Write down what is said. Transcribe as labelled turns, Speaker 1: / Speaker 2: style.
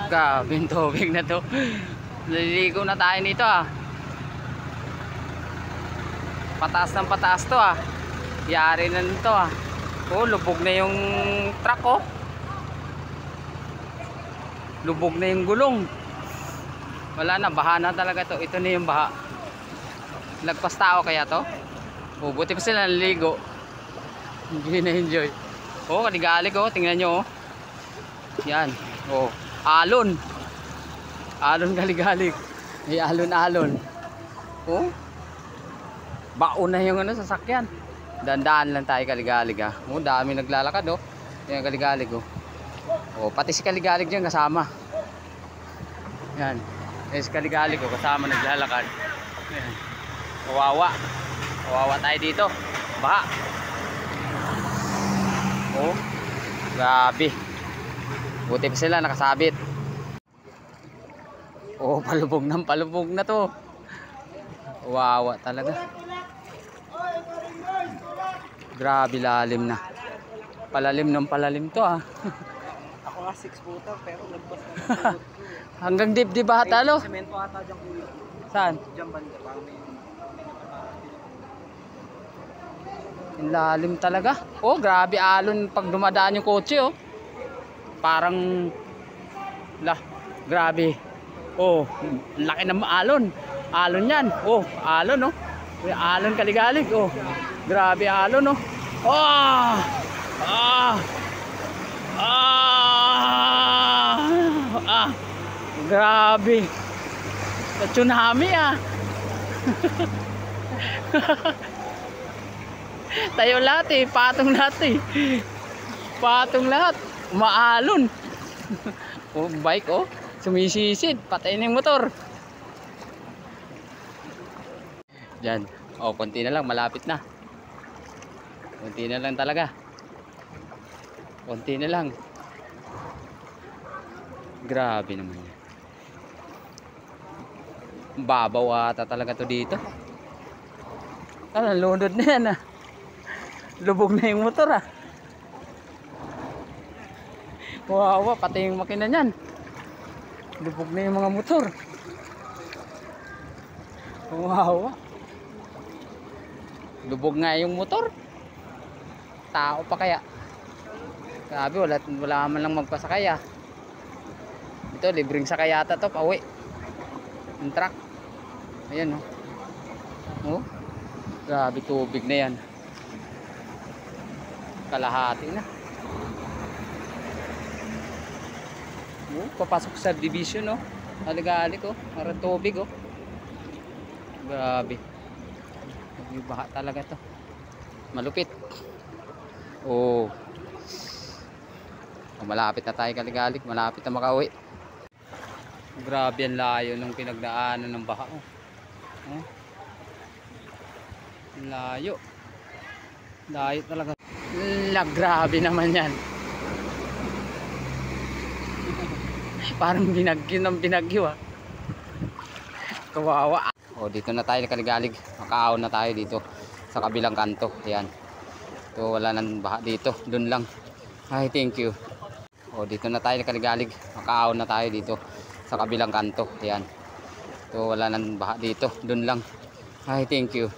Speaker 1: Grabe yung tubig na to. Naliligo na tayo nito Pataas ng pataas to Yari na nito lubog na yung truck Lubog na yung gulong. Wala na, baha na talaga to. Ito na yung baha. Lagpas tao kaya to? Buti pa sila naliligo. Hindi na enjoy. Kaligalig tingnan nyo Yan. Alon. Alon kaligalig. May alon-alon. Baon na yung sasakyan. Dandaan lang tayo kaligalig dami naglalakad Yan kaligalig pati si kaligalig dyan kasama. Yan. Si kaligalig kasama naglalakad. Yan. Kawawa tayo dito. Baha. Grabe. Buti pa sila nakasabit. Palubog na to. Kawawa talaga. Grabe lalim na. Palalim to
Speaker 2: Ako nga 6 footer pero lagpas na
Speaker 1: hanggang dibdib ata
Speaker 2: semento ata dyan kuya.
Speaker 1: Saan?
Speaker 2: Dyan banda parang may
Speaker 1: lalim talaga. Grabe alon pag dumadaan yung kotse Parang grabe. Laki ng alon. Alon yan. Alon alon kaligalig Grabe alon Grabe. Sa tsunami tayo lahat patong lahat patong lahat maalon. Bike sumisisid, patay na yung motor. Diyan. Konti na lang, malapit na. Konti na lang talaga. Konti na lang. Grabe naman yan. Babaw ata talaga to dito. Lunod na yan Lubog na yung motor Wawa, pati yung makina niyan. Lubog na yung mga motor. Wawa. Lubog nga yung motor. Tao pa kaya. Sabi wala man lang magpasakay Ito libreng sakay yata to pauwi. Yung truck. Ayan Grabe tubig na yan. Kalahati na. Papasok sa division Haligali Marang tubig Grabe. Yung baha talaga to. Malupit. Malapit na tayo kaligalig. Malapit na makauwi. Grabe ang layo ng pinagdaanan ng baha Layo. Layo talaga. Grabe naman yan. Parang binagyo ng binagyo Kawawa. Dito na tayo kaligalig. Makaahon na tayo dito sa kabilang kanto. Ayan. Wala nang baha dito. Doon lang. Ay, thank you. Dito na tayo kaligalig. Makaahon na tayo dito sa kabilang kanto. Ayan. Wala nang baha dito. Doon lang. Ay, thank you.